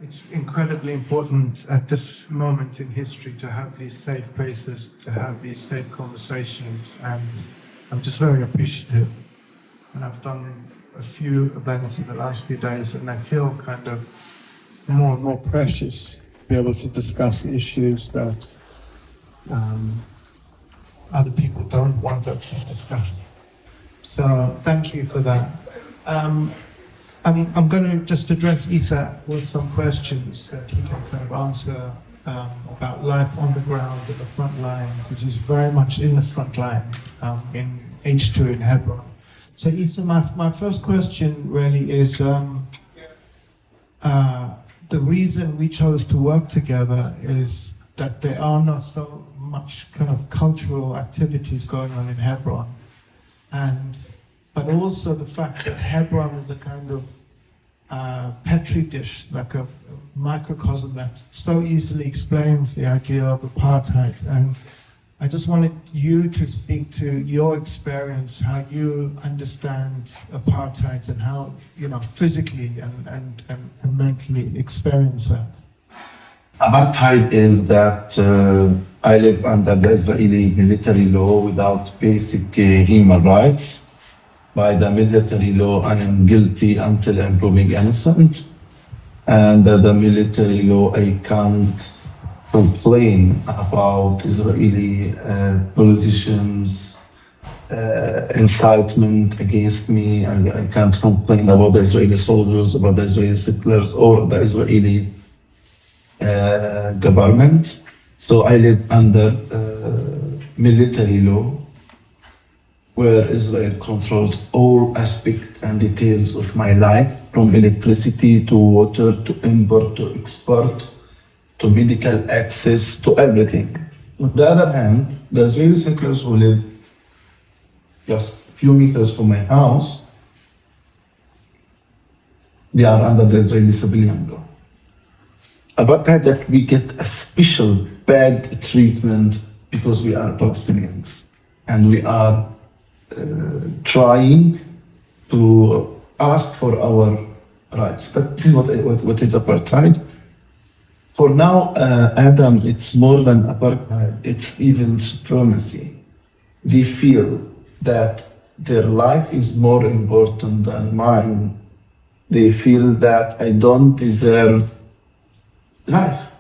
it's incredibly important at this moment in history to have these safe places, to have these safe conversations, and I'm just very appreciative. And I've done a few events in the last few days, and I feel kind of more and more precious to be able to discuss issues that other people don't want us to discuss. So thank you for that. I'm going to just address Issa with some questions that he can kind of answer about life on the ground at the front line, because he's very much in the front line in H2 in Hebron. So Issa, my first question really is the reason we chose to work together is that there are not so much kind of cultural activities going on in Hebron, but also the fact that Hebron is a kind of petri dish, like a microcosm that so easily explains the idea of apartheid. And I just wanted you to speak to your experience, how you understand apartheid and how, physically and mentally experience that. Apartheid is that I live under the Israeli military law without basic human rights. By the military law, I am guilty until I'm proven innocent. And the military law, I can't complain about Israeli politicians, incitement against me. I can't complain about the Israeli soldiers, about the Israeli settlers, or the Israeli government. So I live under military law, where Israel controls all aspects and details of my life, from electricity to water to import to export to medical access to everything. On the other hand, the Israeli settlers who live just a few meters from my house, they are under the Israeli civilian law. About that, we get a special bad treatment because we are Palestinians and we are trying to ask for our rights. But this is what is apartheid. For now, Adam, it's more than apartheid, it's even supremacy. They feel that their life is more important than mine. They feel that I don't deserve life.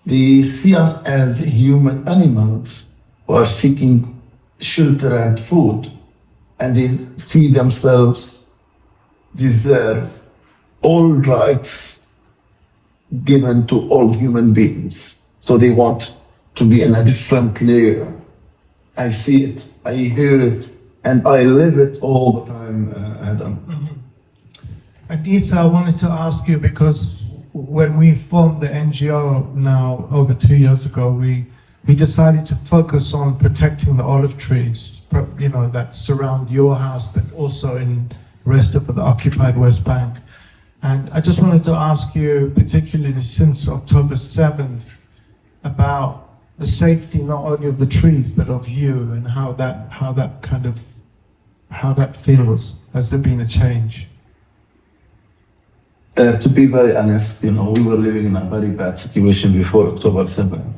They see us as human animals who are seeking shelter and food, and they see themselves deserve all rights given to all human beings. So they want to be in a different layer. I see it, I hear it, and I live it all the time, Adam. Mm-hmm. And Issa, I wanted to ask you, because when we formed the NGO now over 2 years ago, we decided to focus on protecting the olive trees, that surround your house, but also in the rest of the occupied West Bank. And I just wanted to ask you, particularly since October 7th, about the safety not only of the trees, but of you, and how that feels. Has there been a change? To be very honest, we were living in a very bad situation before October 7th.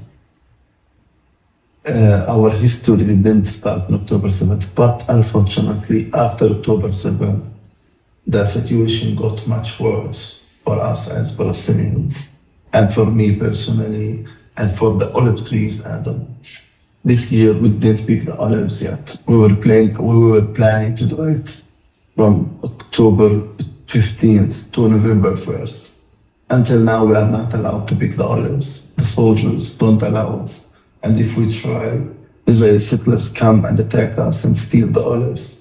Our history didn't start on October 7th, but unfortunately, after October 7th, the situation got much worse for us as Palestinians, and for me personally, and for the olive trees, Adam. This year, we didn't pick the olives yet. We were planning to do it from October 15th to November 1st. Until now, we are not allowed to pick the olives. The soldiers don't allow us. And if we try, Israeli settlers come and attack us and steal the olives,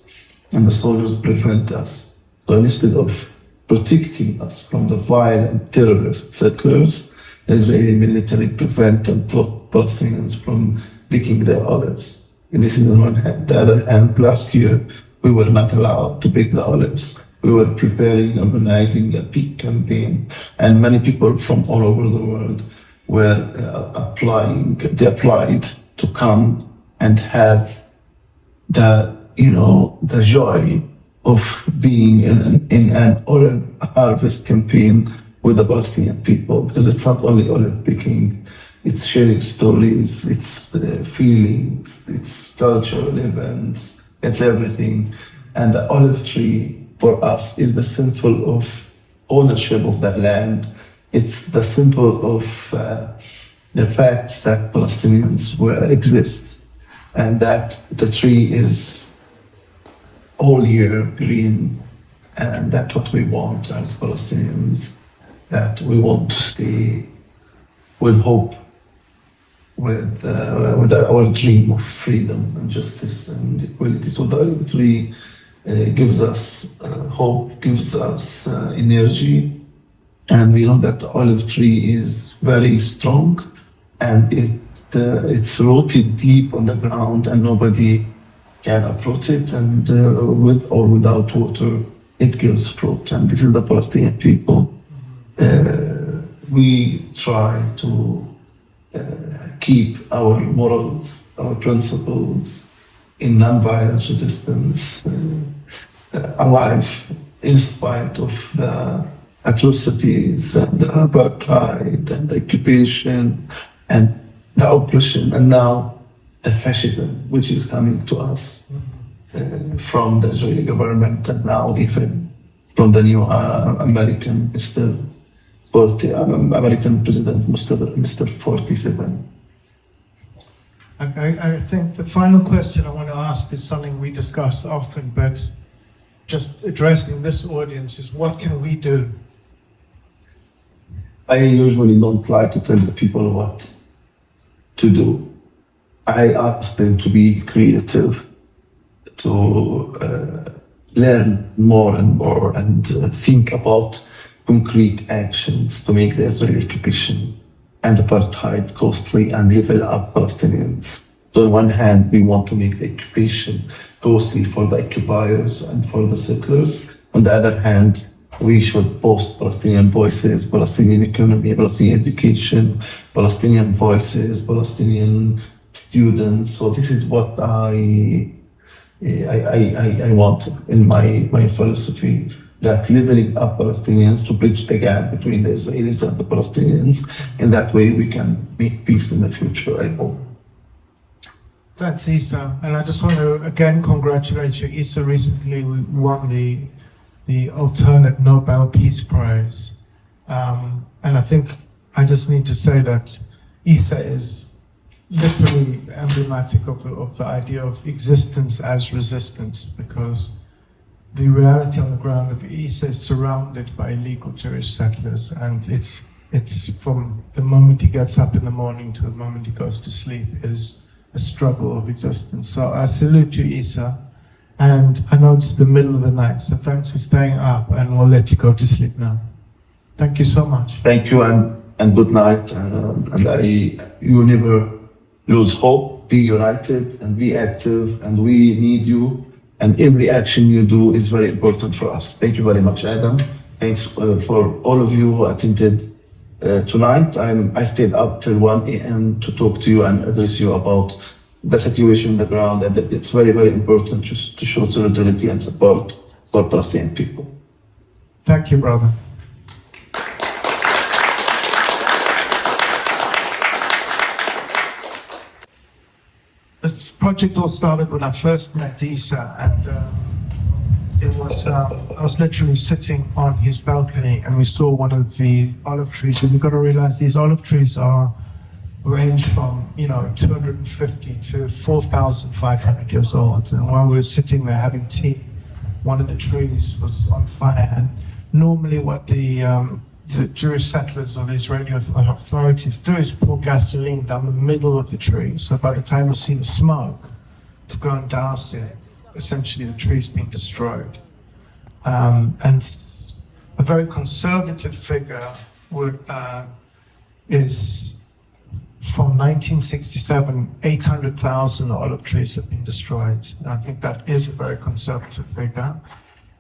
and the soldiers prevent us. So instead of protecting us from the violent terrorist settlers, the Israeli military prevented Palestinians from picking their olives. And this is on one hand. The other hand, last year, we were not allowed to pick the olives. We were organizing a pick campaign, and many people from all over the world were they applied to come and have the joy of being in an olive harvest campaign with the Palestinian people, because it's not only olive picking, it's sharing stories, it's feelings, it's cultural events, it's everything. And the olive tree for us is the symbol of ownership of that land. It's the symbol of the facts that Palestinians will exist, and that the tree is all year green, and that's what we want as Palestinians, that we want to stay with hope, with our dream of freedom and justice and equality. So the olive tree gives us hope, gives us energy, and we know that the olive tree is very strong, and it's rooted deep on the ground, and nobody can approach it, and with or without water, it gives fruit. And this is the Palestinian people. We try to keep our morals, our principles in non-violence resistance alive, in spite of the atrocities and the apartheid and the occupation and the oppression, and now the fascism which is coming to us from the Israeli government, and now even from the new American American president, Mr. 47. I think the final question I want to ask is something we discuss often, but just addressing this audience is, what can we do? I usually don't like to tell the people what to do. I ask them to be creative, to learn more and more, and think about concrete actions to make the Israeli occupation and apartheid costly and level up Palestinians. So on one hand, we want to make the occupation costly for the occupiers and for the settlers. On the other hand, we should boost Palestinian voices, Palestinian economy, Palestinian education, Palestinian voices, Palestinian students. So this is what I want in my philosophy, that leveling up Palestinians to bridge the gap between the Israelis and the Palestinians. In that way, we can make peace in the future, I hope. Thanks, Issa. And I just want to again congratulate you. Issa recently won the alternate Nobel Peace Prize. And I think I just need to say that Issa is literally emblematic of the idea of existence as resistance, because the reality on the ground of Issa is surrounded by illegal Jewish settlers, and it's from the moment he gets up in the morning to the moment he goes to sleep is a struggle of existence. So I salute you, Issa, and I know it's the middle of the night, so thanks for staying up, and we'll let you go to sleep now. Thank you so much. Thank you, and good night. You never lose hope. Be united and be active, and we need you. And every action you do is very important for us. Thank you very much, Adam. Thanks for all of you who attended tonight. I stayed up till 1 a.m. to talk to you and address you about the situation on the ground, and it's very, very important just to show solidarity and support for Palestinian people. Thank you, brother. This project all started when I first met Issa, and I was literally sitting on his balcony, and we saw one of the olive trees, and you've got to realize these olive trees range from 250 to 4,500 years old. And while we were sitting there having tea, one of the trees was on fire, and normally what the Jewish settlers or the Israeli authorities do is pour gasoline down the middle of the tree. So by the time you see the smoke, to go and douse it, essentially the tree's been destroyed. And a very conservative figure is from 1967, 800,000 olive trees have been destroyed. And I think that is a very conservative figure.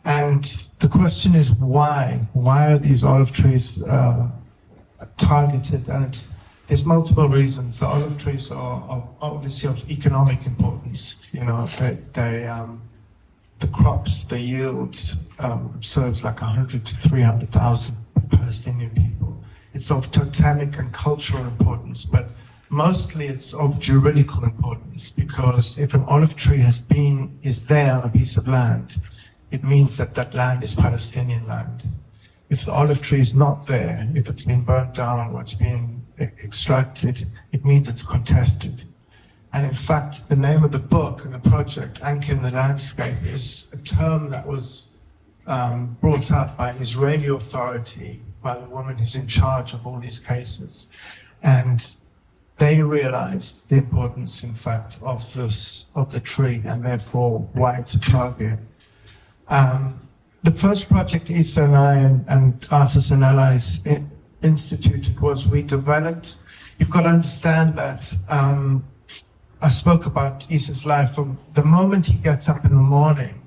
And the question is why? Why are these olive trees targeted? And there's multiple reasons. The olive trees are obviously of economic importance. The crops, the yield serves like 100 to 300,000 per Palestinian people. It's of totemic and cultural importance, but mostly it's of juridical importance, because if an olive tree is there on a piece of land, it means that that land is Palestinian land. If the olive tree is not there, if it's been burnt down or it's been extracted, it means it's contested. And in fact, the name of the book and the project, Anchor in the Landscape, is a term that was brought up by an Israeli authority, by the woman who's in charge of all these cases. And they realized the importance, in fact, of the tree, and therefore why it's a target. The first project Issa and I and Artists and Allies instituted was we developed, you've got to understand that I spoke about Issa's life from the moment he gets up in the morning,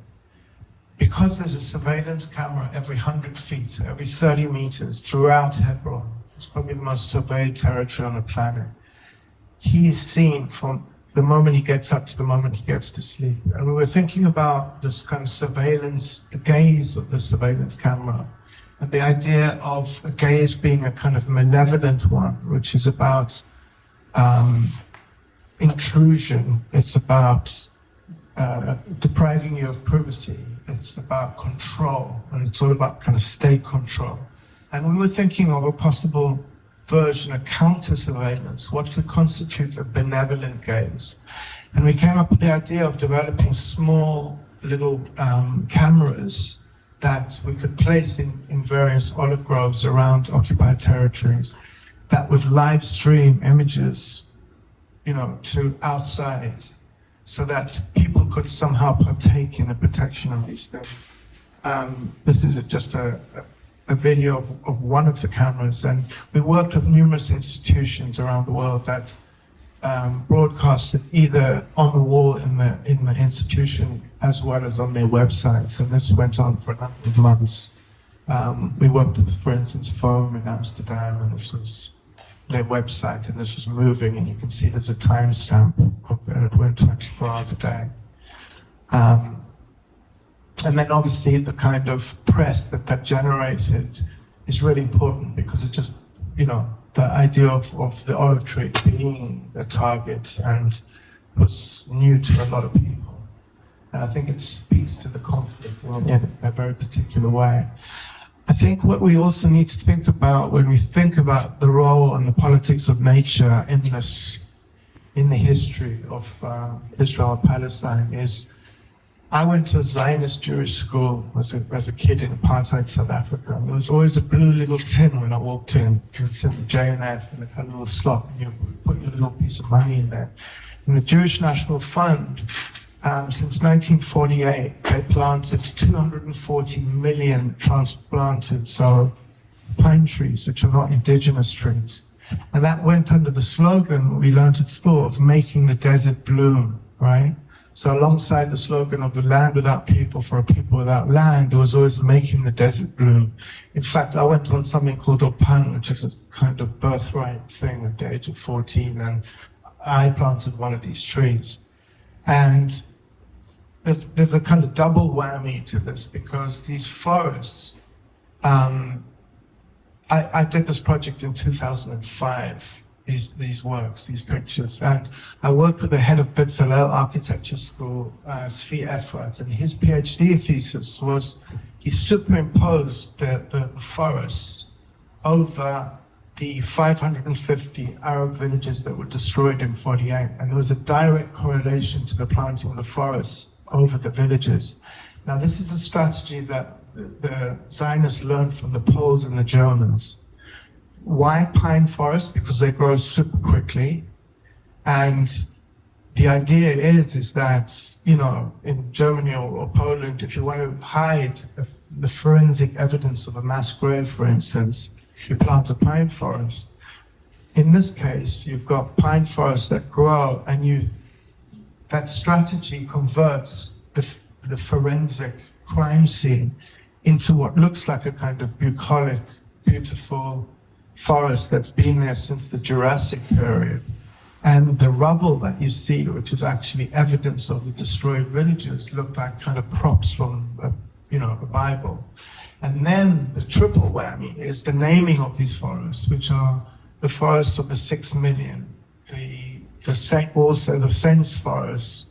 because there's a surveillance camera every 100 feet, so every 30 meters throughout Hebron. It's probably the most surveyed territory on the planet. He is seen from the moment he gets up to the moment he gets to sleep. And we were thinking about this kind of surveillance, the gaze of the surveillance camera, and the idea of a gaze being a kind of malevolent one, which is about intrusion. It's about depriving you of privacy. It's about control, and it's all about kind of state control. And we were thinking of a possible version of counter-surveillance, what could constitute a benevolent gaze. And we came up with the idea of developing small little cameras that we could place in various olive groves around occupied territories that would live stream images, to outside, so that people could somehow partake in the protection of these things. This is just a video of one of the cameras, and we worked with numerous institutions around the world that broadcasted either on the wall in the institution as well as on their websites, and this went on for a number of months. We worked with, for instance, Forum in Amsterdam, and this was their website, and this was moving, and you can see there's a timestamp of it. It went 24 hours a day. And then obviously the kind of press that generated is really important, because it just, the idea of the olive tree being a target and was new to a lot of people. And I think it speaks to the conflict in a very particular way. I think what we also need to think about when we think about the role and the politics of nature in the history of Israel and Palestine is, I went to a Zionist Jewish school as a kid in apartheid South Africa, and there was always a blue little tin when I walked in. It was in the J&F, and it had a little slot, and you put your little piece of money in there. And the Jewish National Fund, since 1948, they planted 240 million transplanted pine trees, which are not indigenous trees. And that went under the slogan we learned at school of making the desert bloom, right? So alongside the slogan of the land without people for a people without land, there was always making the desert bloom. In fact, I went on something called Opang, which is a kind of birthright thing at the age of 14, and I planted one of these trees. And there's a kind of double whammy to this, because these forests, I did this project in 2005, these works, these pictures, and I worked with the head of Bezalel Architecture School, Zvi Efrat, and his PhD thesis was he superimposed the forests over the 550 Arab villages that were destroyed in 48, and there was a direct correlation to the planting of the forests over the villages. Now, this is a strategy that the Zionists learned from the Poles and the Germans. Why pine forests? Because they grow super quickly. And the idea is that, in Germany or Poland, if you want to hide the forensic evidence of a mass grave, for instance, you plant a pine forest. In this case, you've got pine forests that grow, and that strategy converts the forensic crime scene into what looks like a kind of bucolic, beautiful forest that's been there since the Jurassic period. And the rubble that you see, which is actually evidence of the destroyed villages, look like kind of props from the Bible. And then the triple whammy is the naming of these forests, which are the forests of the 6 million, also the Saints forests.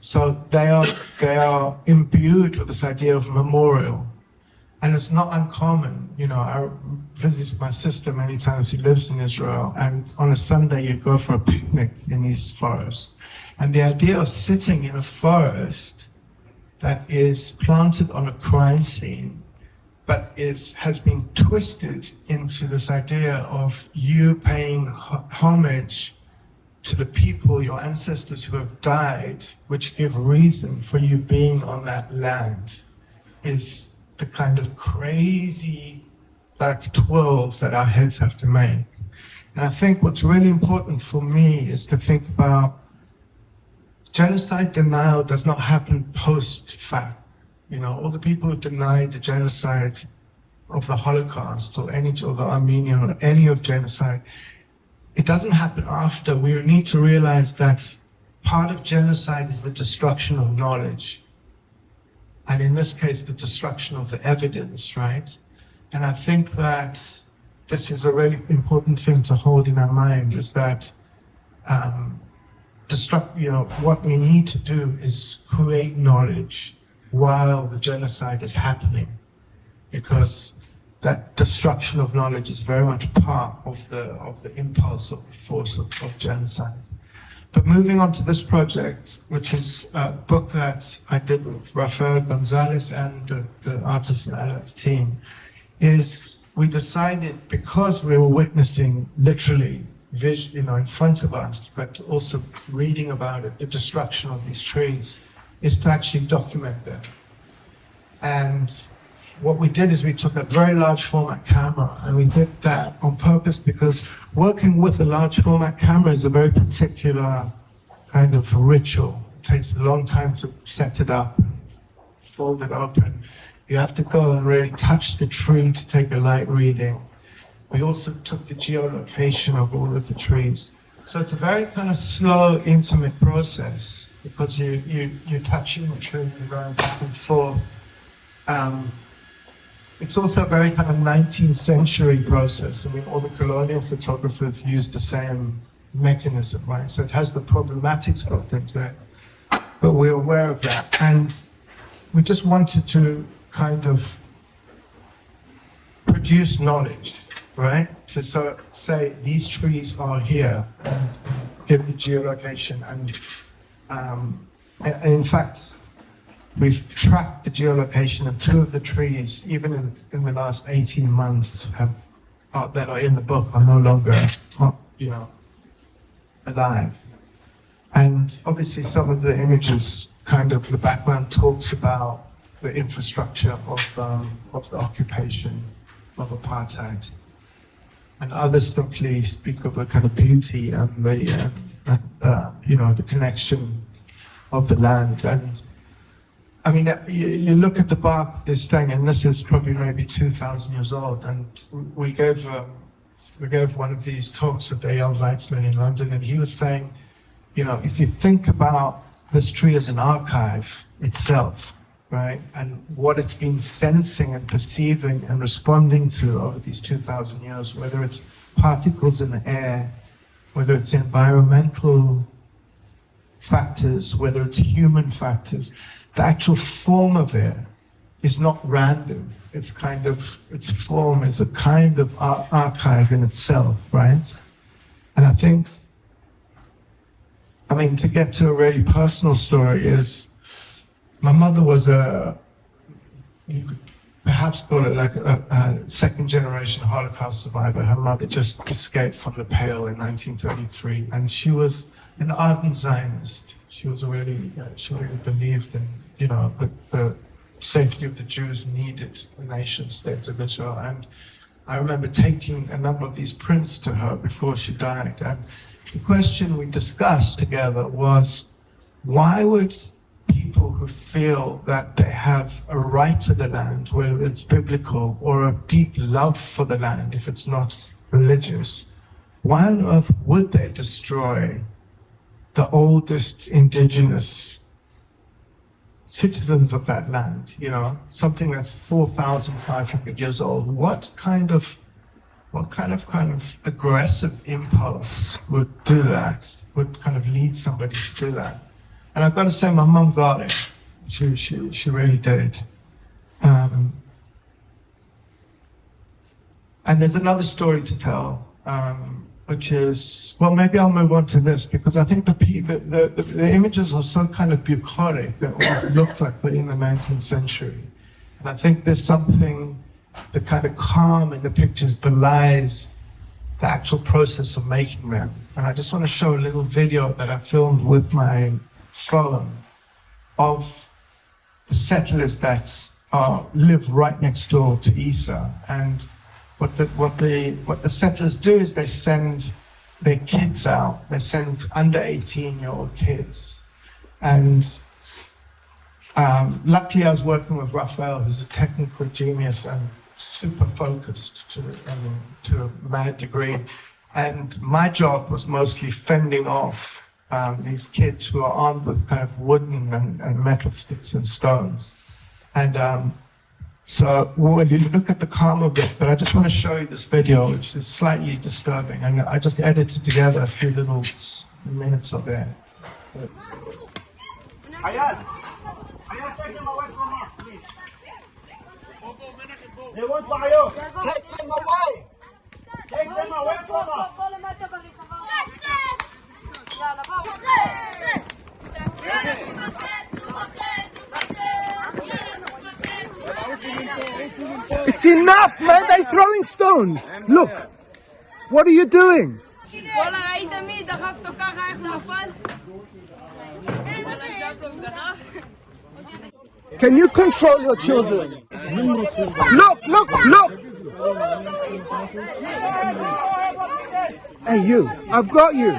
So they are imbued with this idea of memorial. And it's not uncommon, I visit my sister many times, she lives in Israel, and on a Sunday you go for a picnic in these forests. And the idea of sitting in a forest that is planted on a crime scene, but has been twisted into this idea of you paying homage to the people, your ancestors who have died, which give reason for you being on that land, is the kind of crazy twirls that our heads have to make. And I think what's really important for me is to think about genocide denial does not happen post-fact. All the people who denied the genocide of the Holocaust or the Armenian or any of genocide, it doesn't happen after. We need to realize that part of genocide is the destruction of knowledge. And in this case, the destruction of the evidence, right? And I think that this is a really important thing to hold in our mind, is that what we need to do is create knowledge while the genocide is happening, because that destruction of knowledge is very much part of the impulse of the force of genocide. But moving on to this project, which is a book that I did with Rafael Gonzalez and the artists and the team, is we decided, because we were witnessing literally in front of us, but also reading about it, the destruction of these trees, is to actually document them. And what we did is we took a very large format camera, and we did that on purpose because working with a large format camera is a very particular kind of ritual. It takes a long time to set it up, fold it open. You have to go and really touch the tree to take a light reading. We also took the geolocation of all of the trees. So it's a very kind of slow, intimate process, because you're touching the tree and going back and forth. It's also a very kind of 19th century process. I mean, all the colonial photographers used the same mechanism, right? So it has the problematics built into it, but we're aware of that. And we just wanted to kind of produce knowledge, right? To say these trees are here, and give the geolocation. And in fact, we've tracked the geolocation of 2 of the trees, even in the last 18 months, that are in the book are no longer, alive. And obviously some of the images, kind of the background talks about the infrastructure of the occupation of apartheid. And others simply speak of the kind of beauty and the connection of the land. And I mean, you look at the bark of this thing, and this is probably maybe 2,000 years old. And we gave one of these talks with A.L. Weitzman in London, and he was saying, if you think about this tree as an archive itself, right, and what it's been sensing and perceiving and responding to over these 2,000 years, whether it's particles in the air, whether it's environmental factors, whether it's human factors, the actual form of it is not random. Its form is a kind of archive in itself, right? And I think, to get to a really personal story, is my mother was you could perhaps call it like a second generation Holocaust survivor. Her mother just escaped from the Pale in 1933, and she was an ardent Zionist. She really believed in, the safety of the Jews needed the nation state of Israel. And I remember taking a number of these prints to her before she died. And the question we discussed together was, why would people who feel that they have a right to the land, whether it's biblical, or a deep love for the land, if it's not religious, why on earth would they destroy the oldest indigenous citizens of that land, something that's 4,500 years old. What kind of aggressive impulse would do that? Would kind of lead somebody to do that? And I've got to say, my mum got it. She really did. And there's another story to tell, which is, well, maybe I'll move on to this, because I think the images are so kind of bucolic that almost look like they're in the 19th century. And I think there's something, the kind of calm in the pictures belies the actual process of making them. And I just want to show a little video that I filmed with my phone of the settlers that live right next door to Issa. And what the settlers do is they send their kids out. They send under 18-year-old kids. And luckily I was working with Rafael, who's a technical genius and super focused to a mad degree. And my job was mostly fending off these kids who are armed with kind of wooden and metal sticks and stones. And so when you look at the calm of this, but I just want to show you this video, which is slightly disturbing. And I just edited together a few little minutes of it. They want fire. Take them away. Take them away from us. It's enough, man. They're throwing stones. Look. What are you doing? Can you control your children? Look, look, look! Hey, you, I've got you.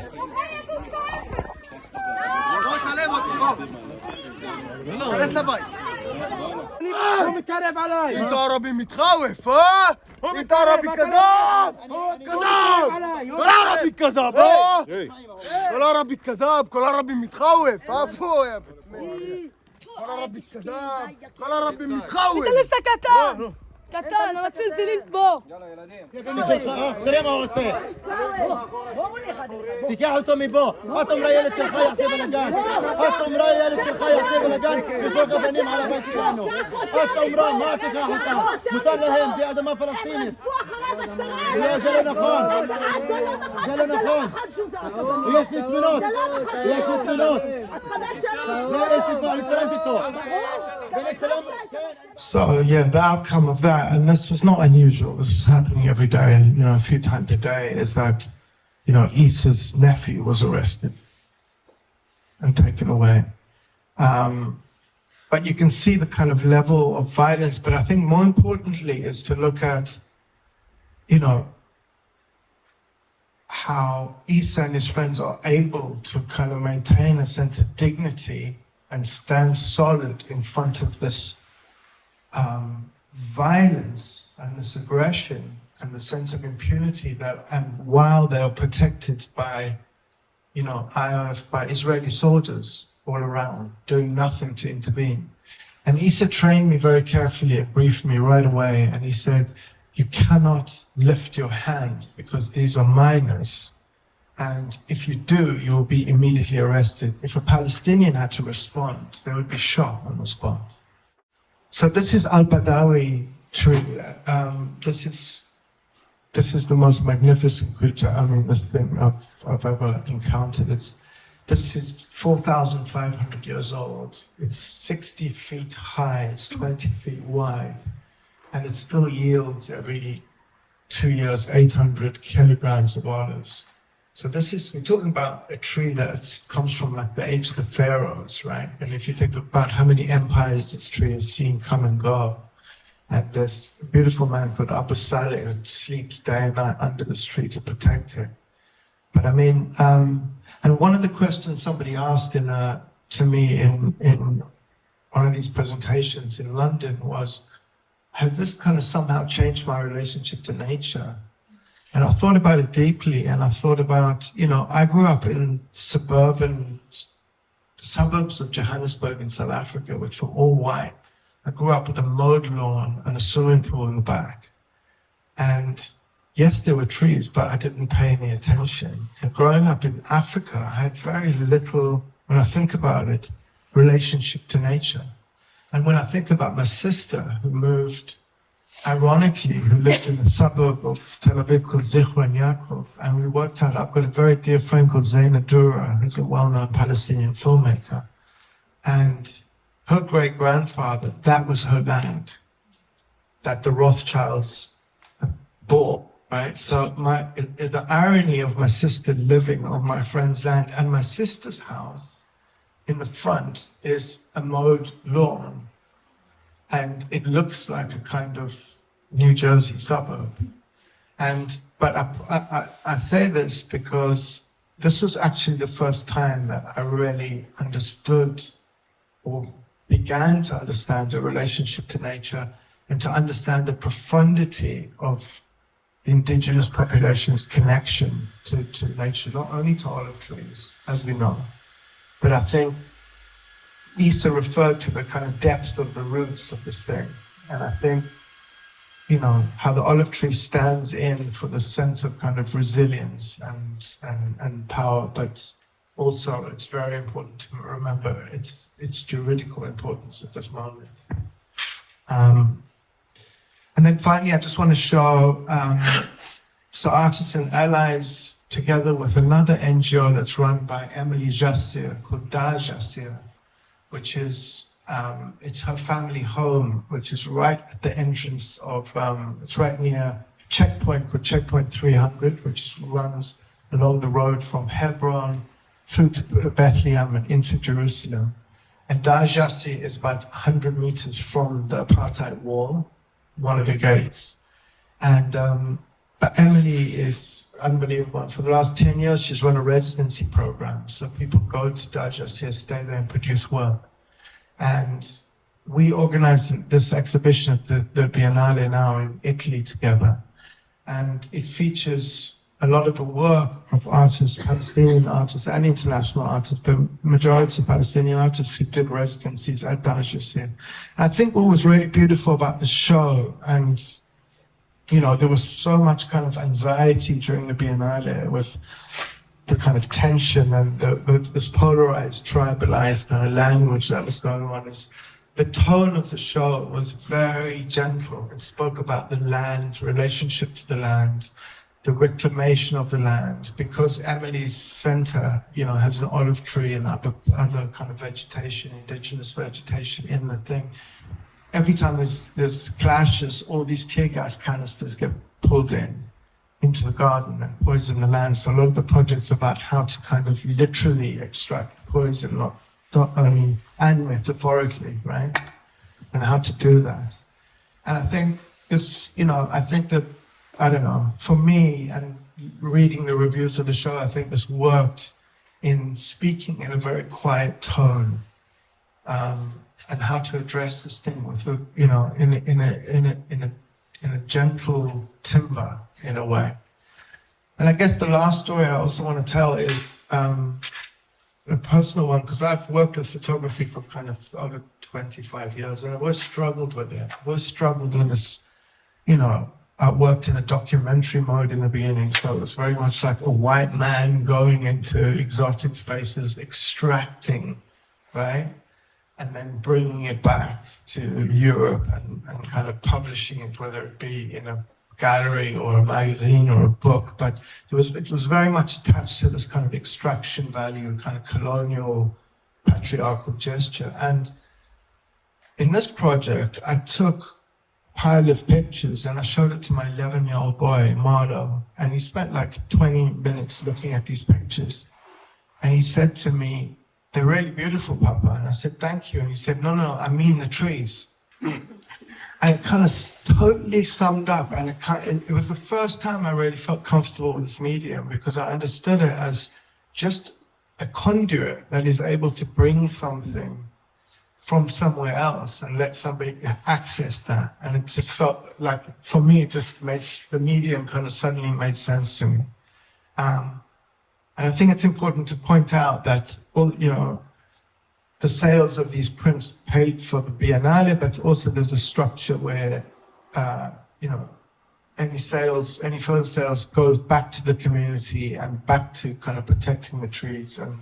انت عربي متخوف ها؟ انت عربي كذاب كذاب كل عربي كذاب ها؟ كل عربي كذاب كل عربي متخوف عفو يا كل عربي كذاب كل عربي متخوف انت لسه קטן, אבל צלצלית בו. תראה מה הוא עושה. תיקח אותו מפה. את אומרה ילד שלך יעשה בלגן. את אומרה ילד שלך יעשה בלגן יזרוק אבנים על הבית שלנו. את אומרה מה תיקח אותם. מותר להם, זה אדמה פלסטינית. לא, זה לא נכון. זה לא נכון. יש לי תמונות. יש לי תמונות. יש לי תמונות. אני צלמתי איתו. So yeah, the outcome of that, and this was not unusual, this was happening every day, a few times a day, is that, Issa's nephew was arrested and taken away. But you can see the kind of level of violence, but I think more importantly is to look at, how Issa and his friends are able to kind of maintain a sense of dignity and stand solid in front of this violence and this aggression and the sense of impunity and while they are protected by, by Israeli soldiers all around, doing nothing to intervene. And Issa trained me very carefully, briefed me right away, and he said, you cannot lift your hands because these are minors. And if you do, you will be immediately arrested. If a Palestinian had to respond, they would be shot on the spot. So this is Al-Badawi tree. This is the most magnificent creature. This thing I've ever encountered. This is 4,500 years old. It's 60 feet high. It's 20 feet wide, and it still yields every 2 years 800 kilograms of olives. So we're talking about a tree that comes from like the age of the pharaohs, right? And if you think about how many empires this tree has seen come and go, and there's a beautiful man called Abu Saleh who sleeps day and night under this tree to protect it. But and one of the questions somebody asked to me in one of these presentations in London was, has this kind of somehow changed my relationship to nature? And I thought about it deeply, and I thought about, I grew up in suburban suburbs of Johannesburg in South Africa, which were all white. I grew up with a mowed lawn and a swimming pool in the back. And yes, there were trees, but I didn't pay any attention. And growing up in Africa, I had very little, when I think about it, relationship to nature. And when I think about my sister who moved, ironically, who lived in a suburb of Tel Aviv called Zichron Yaakov, and we worked out, I've got a very dear friend called Zaina Dura, who's a well-known Palestinian filmmaker. And her great-grandfather, that was her land, that the Rothschilds bought, right? So the irony of my sister living on my friend's land, and my sister's house in the front is a mowed lawn, and it looks like a kind of New Jersey suburb. But I say this because this was actually the first time that I really understood or began to understand a relationship to nature and to understand the profundity of the indigenous population's connection to nature, not only to olive trees, as we know, but I think Issa referred to the kind of depth of the roots of this thing. And I think, you know, how the olive tree stands in for the sense of kind of resilience and power, but also it's very important to remember its juridical importance at this moment. And then finally, I just want to show, so Artists and Allies, together with another NGO that's run by Emily Jassir, called Da Jassir, which is, it's her family home, which is right at the entrance of, it's right near a checkpoint called Checkpoint 300, which runs along the road from Hebron through to Bethlehem and into Jerusalem. And Da Jassir is about 100 meters from the apartheid wall, one of the gates. And but Emily is unbelievable. For the last 10 years, she's run a residency program. So people go to Da Jassir, stay there and produce work. And we organized this exhibition at the Biennale now in Italy together. And it features a lot of the work of artists, Palestinian artists and international artists, but majority Palestinian artists who did residencies at Da Jassir. And I think what was really beautiful about the show, and you know, there was so much kind of anxiety during the Biennale with the kind of tension and this polarized, tribalized kind of language that was going on, is the tone of the show was very gentle. It spoke about the land, relationship to the land, the reclamation of the land, because Emily's center, you know, has an olive tree and other kind of vegetation, indigenous vegetation in the thing. Every time there's clashes, all these tear gas canisters get pulled into the garden and poison the land. So a lot of the projects are about how to kind of literally extract poison, not only, and metaphorically, right? And how to do that. And I think this, you know, I think that, I don't know, for me, and reading the reviews of the show, I think this worked in speaking in a very quiet tone, and how to address this thing with a, you know, in a gentle timbre, in a way. And I guess the last story I also want to tell is a personal one, because I've worked with photography for kind of over 25 years, and I always struggled with it. I always struggled with this, you know, I worked in a documentary mode in the beginning, so it was very much like a white man going into exotic spaces, extracting, right? And then bringing it back to Europe and kind of publishing it, whether it be in a gallery or a magazine or a book. But it was very much attached to this kind of extraction value, kind of colonial, patriarchal gesture. And in this project, I took a pile of pictures and I showed it to my 11-year-old boy, Marlo, and he spent like 20 minutes looking at these pictures. And he said to me, "They're really beautiful, Papa." And I said, "Thank you." And he said, no, I mean the trees. And it kind of totally summed up. And it was the first time I really felt comfortable with this medium, because I understood it as just a conduit that is able to bring something from somewhere else and let somebody access that. And it just felt like, for me, it just made the medium kind of suddenly made sense to me. And I think it's important to point out that, well, you know, the sales of these prints paid for the Biennale, but also there's a structure where, any further sales goes back to the community and back to kind of protecting the trees and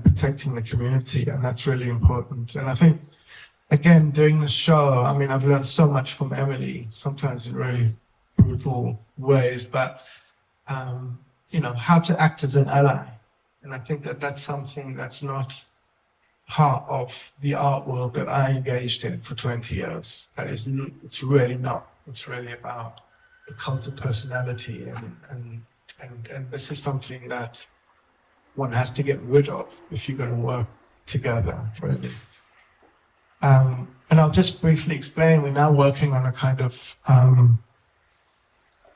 protecting the community, and that's really important. And I think, again, doing the show, I mean, I've learned so much from Emily, sometimes in really brutal ways, but, how to act as an ally. And I think that that's something that's not part of the art world that I engaged in for 20 years. It's really not. It's really about the cult of personality, and this is something that one has to get rid of if you're going to work together, really. And I'll just briefly explain, we're now working on a kind of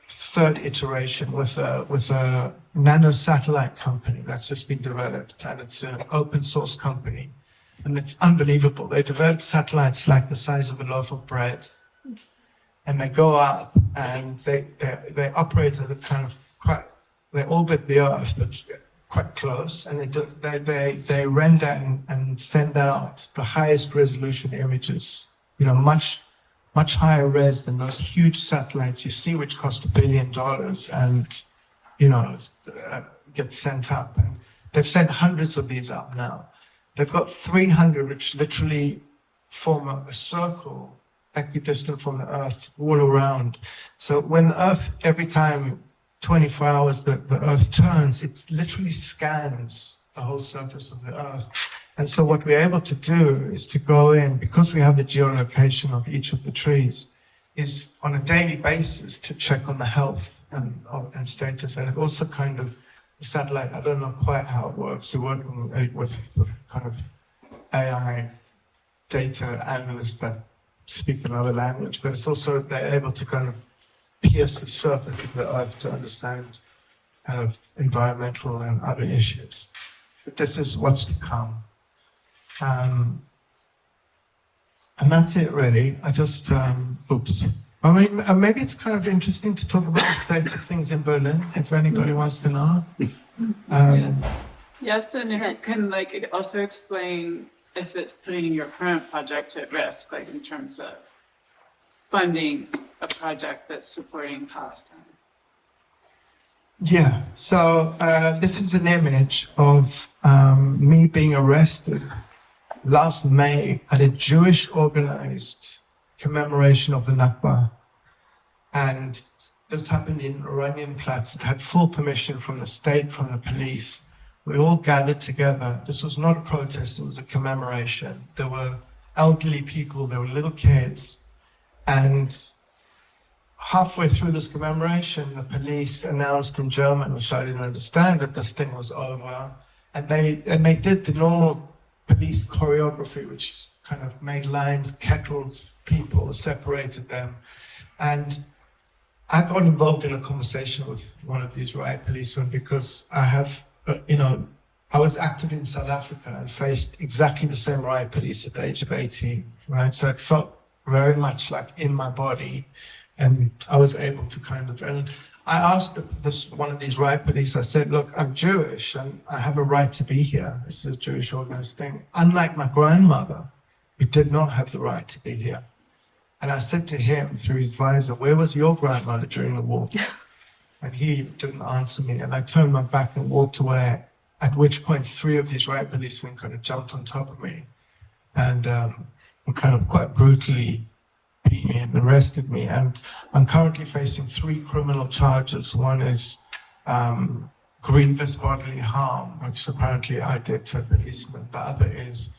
third iteration with a nano satellite company that's just been developed, and it's an open source company, and it's unbelievable. They developed satellites like the size of a loaf of bread, and they go up and they operate at a kind of they orbit the Earth, but quite close, and they render and send out the highest resolution images, much higher res than those huge satellites you see, which cost $1 billion and, get sent up. And they've sent hundreds of these up now. They've got 300, which literally form a circle equidistant from the Earth all around. So when the Earth, every time 24 hours the Earth turns, it literally scans the whole surface of the Earth. And so what we're able to do is to go in, because we have the geolocation of each of the trees, is on a daily basis to check on the health and status. And it also kind of, the satellite, I don't know quite how it works. We're working with kind of AI data analysts that speak another language, but it's also, they're able to kind of pierce the surface of the Earth to understand kind of environmental and other issues. But this is what's to come. And that's it, really. I just, oops. I mean, maybe it's kind of interesting to talk about the state of things in Berlin, if anybody wants to know. Yes, and if you can, also explain if it's putting your current project at risk, in terms of funding a project that's supporting Palestine. Yeah, so this is an image of me being arrested last May at a Jewish organized commemoration of the Nakba. And this happened in Oranienplatz. It had full permission from the state, from the police. We all gathered together. This was not a protest, it was a commemoration. There were elderly people, there were little kids. And halfway through this commemoration, the police announced in German, which I didn't understand, that this thing was over. And they did the normal police choreography, which kind of made lines, kettled people, separated them. And I got involved in a conversation with one of these riot policemen because I have, I was active in South Africa and faced exactly the same riot police at the age of 18, right? So it felt very much like in my body, and I was able to and I asked one of these riot police, I said, look, I'm Jewish and I have a right to be here. This is a Jewish organized thing. Unlike my grandmother, who did not have the right to be here. And I said to him through his visor, where was your grandmother during the war? And he didn't answer me. And I turned my back and walked away, at which point 3 of these riot policemen kind of jumped on top of me and kind of quite brutally beat me and arrested me. And I'm currently facing 3 criminal charges. One is grievous bodily harm, which apparently I did to a policeman. The other is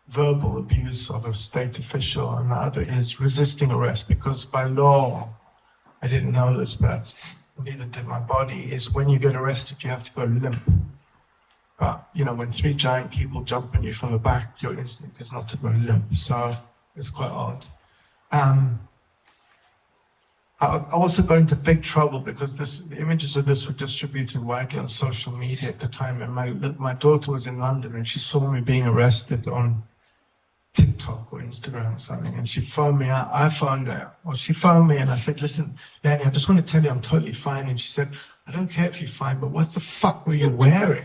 verbal abuse of a state official, and the other is resisting arrest, because by law, I didn't know this, but neither did my body, is when you get arrested, you have to go limp. But, when 3 giant people jump on you from the back, your instinct is not to go limp. So it's quite odd. I also got into big trouble because the images of this were distributed widely on social media at the time. And my daughter was in London and she saw me being arrested on TikTok or Instagram or something. And she phoned me out. I phoned her. Well, she phoned me and I said, listen, Danny, I just want to tell you I'm totally fine. And she said, I don't care if you're fine, but what the fuck were you wearing?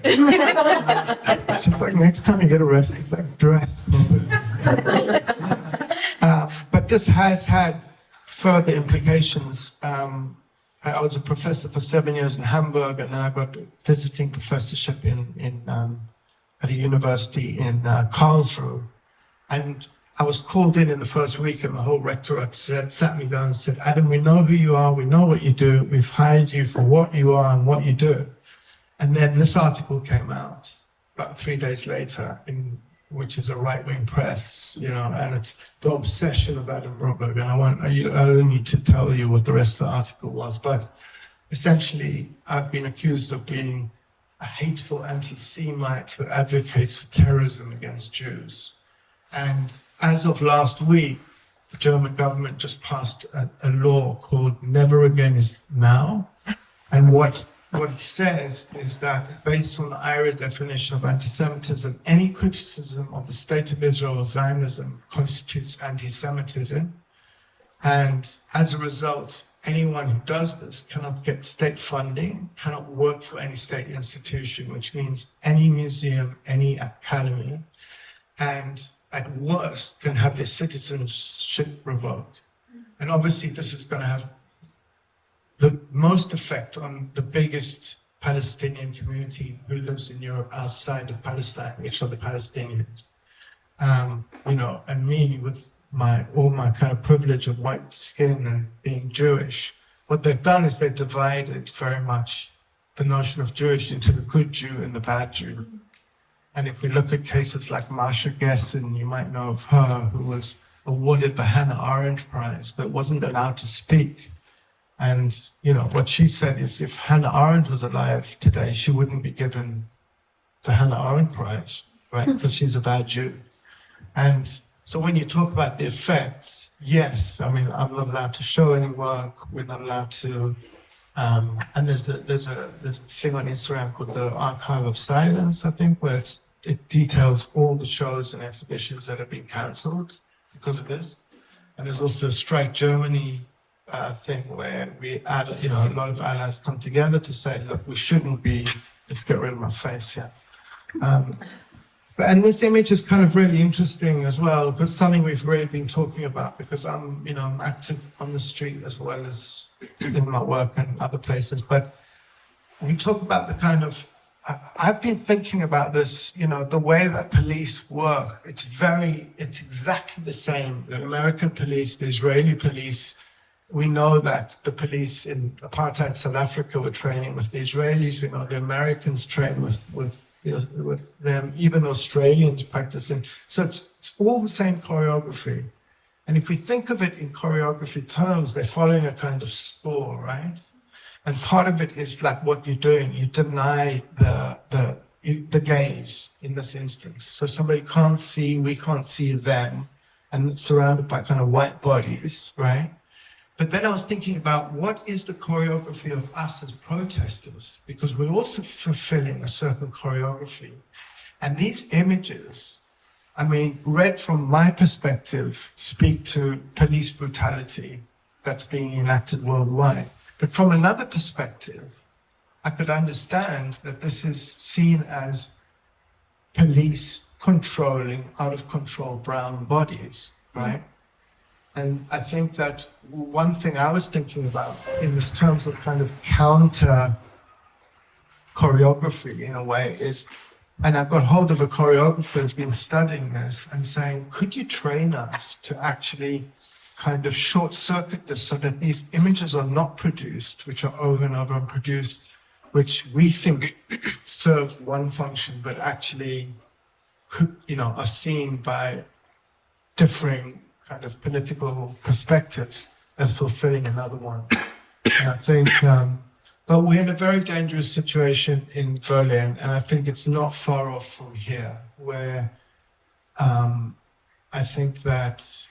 She's like, next time you get arrested, like, dress properly. But this has had further implications. I was a professor for 7 years in Hamburg, and then I got a visiting professorship at a university in Karlsruhe. And I was called in the first week, and the whole rectorate sat me down and said, Adam, we know who you are, we know what you do, we've hired you for what you are and what you do. And then this article came out about 3 days later, which is a right-wing press, and it's the obsession of Adam Broomberg. And I don't need to tell you what the rest of the article was, but essentially I've been accused of being a hateful anti-Semite who advocates for terrorism against Jews. And as of last week, the German government just passed a law called Never Again is Now. And what it says is that based on the IRA definition of anti-Semitism, any criticism of the State of Israel or Zionism constitutes anti-Semitism. And as a result, anyone who does this cannot get state funding, cannot work for any state institution, which means any museum, any academy, and at worst can have their citizenship revoked. And obviously this is going to have the most effect on the biggest Palestinian community who lives in Europe outside of Palestine, which are the Palestinians. And me with all my kind of privilege of white skin and being Jewish, what they've done is they've divided very much the notion of Jewish into the good Jew and the bad Jew. And if we look at cases like Marsha Gessen, you might know of her, who was awarded the Hannah Arendt Prize, but wasn't allowed to speak. And, what she said is if Hannah Arendt was alive today, she wouldn't be given the Hannah Arendt Prize, right? Because she's a bad Jew. And so when you talk about the effects, yes, I'm not allowed to show any work. We're not allowed to, and there's a thing on Instagram called the Archive of Silence, I think, where it details all the shows and exhibitions that have been cancelled because of this. And there's also a Strike Germany thing where we add, a lot of allies come together to say, look, we shouldn't be, let's get rid of my face, and this image is kind of really interesting as well, because something we've really been talking about, because I'm active on the street as well as in my work and other places. But we talk about the kind of, I've been thinking about this, the way that police work. It's exactly the same. The American police, the Israeli police. We know that the police in apartheid South Africa were training with the Israelis. We know the Americans train with them, even Australians practicing. So it's all the same choreography. And if we think of it in choreography terms, they're following a kind of score, right? And part of it is like what you're doing. You deny the gaze in this instance. So somebody can't see, we can't see them, and it's surrounded by kind of white bodies, right? But then I was thinking about what is the choreography of us as protesters, because we're also fulfilling a certain choreography. And these images, read from my perspective, speak to police brutality that's being enacted worldwide. But from another perspective, I could understand that this is seen as police controlling out of control brown bodies, right? And I think that one thing I was thinking about in this terms of kind of counter choreography in a way is, and I've got hold of a choreographer who's been studying this and saying, could you train us to actually kind of short circuit this so that these images are not produced, which are over and over and produced, which we think serve one function, but actually could, are seen by differing kind of political perspectives as fulfilling another one. And I think, but we're in a very dangerous situation in Berlin, and I think it's not far off from here, where I think that,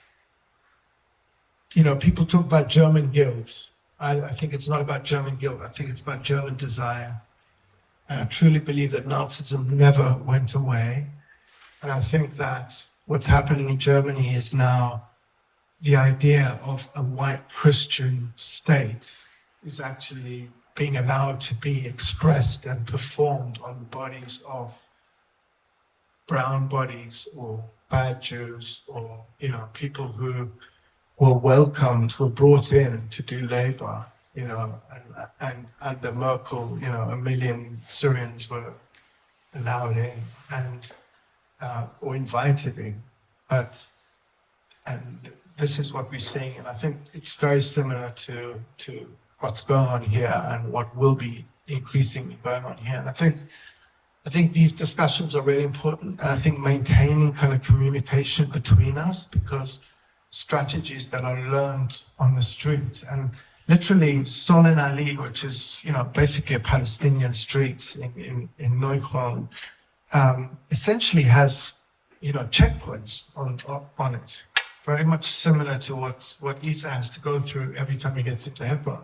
people talk about German guilt. I think it's not about German guilt. I think it's about German desire. And I truly believe that Nazism never went away. And I think that what's happening in Germany is now the idea of a white Christian state is actually being allowed to be expressed and performed on the bodies of brown bodies or bad Jews or, people who were welcomed, were brought in to do labor, and under Merkel, 1 million Syrians were allowed in or invited in. And this is what we're seeing, and I think it's very similar to what's going on here and what will be increasingly going on here. And I think these discussions are really important, and I think maintaining kind of communication between us, because strategies that are learned on the streets, and literally Solen Ali, which is basically a Palestinian street in Neukölln, essentially has checkpoints on it, very much similar to what Issa has to go through every time he gets into Hebron.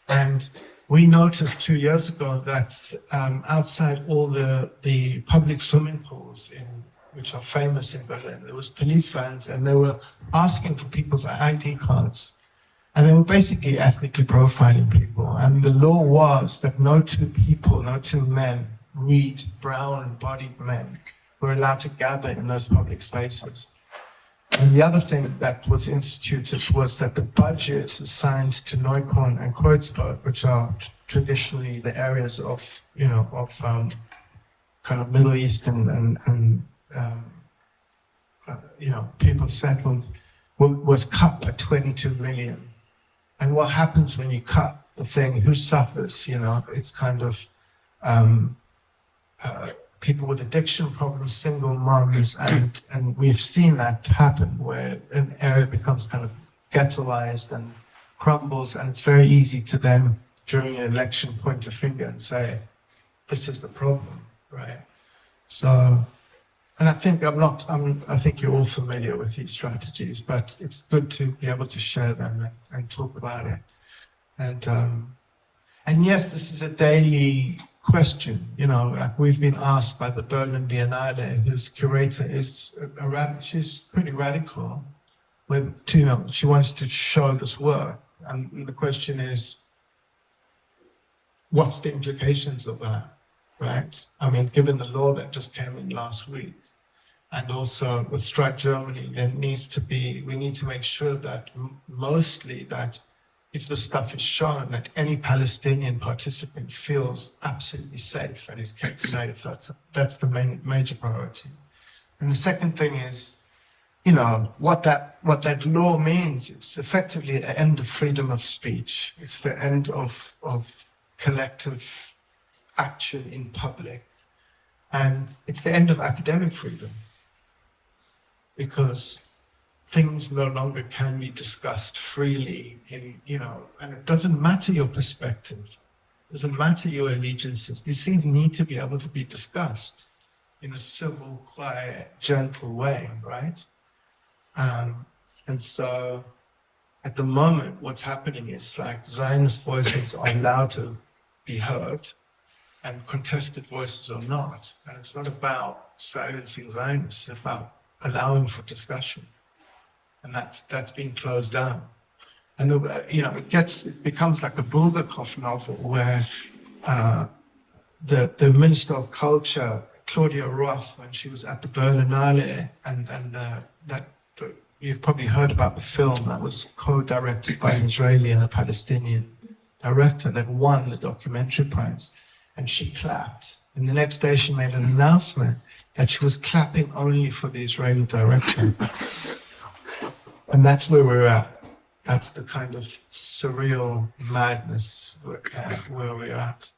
And we noticed 2 years ago that outside all the public swimming pools, which are famous in Berlin, there was police vans, and they were asking for people's ID cards. And they were basically ethnically profiling people. And the law was that no two men, brown-bodied men, were allowed to gather in those public spaces. And the other thing that was instituted was that the budget assigned to Neukölln and Kreuzberg, which are traditionally the areas of kind of Middle Eastern and people settled, was cut by 22 million. And what happens when you cut the thing? Who suffers? It's kind of people with addiction problems, single moms, and we've seen that happen where an area becomes kind of ghettoized and crumbles, and it's very easy to then, during an election, point a finger and say, this is the problem, right? So, and I think I think you're all familiar with these strategies, but it's good to be able to share them and talk about it. And yes, this is a daily question, like we've been asked by the Berlin Biennale, whose curator is she's pretty radical, she wants to show this work, and the question is, what's the implications of that, right? I mean, given the law that just came in last week, and also with Strike Germany, we need to make sure that mostly that if the stuff is shown, that any Palestinian participant feels absolutely safe and is kept safe. That's the major priority. And the second thing is, what that law means. It's effectively the end of freedom of speech. It's the end of collective action in public, and it's the end of academic freedom, because things no longer can be discussed freely and it doesn't matter your perspective, it doesn't matter your allegiances. These things need to be able to be discussed in a civil, quiet, gentle way, right? And so at the moment, what's happening is like Zionist voices are allowed to be heard and contested voices are not. And it's not about silencing Zionists, it's about allowing for discussion. And that's being closed down. And it becomes like a Bulgakov novel where the Minister of Culture, Claudia Roth, when she was at the Berlinale, and that you've probably heard about the film that was co-directed by an Israeli and a Palestinian director that won the documentary prize, and she clapped. And the next day she made an announcement that she was clapping only for the Israeli director. And that's where we're at. That's the kind of surreal madness where we're at.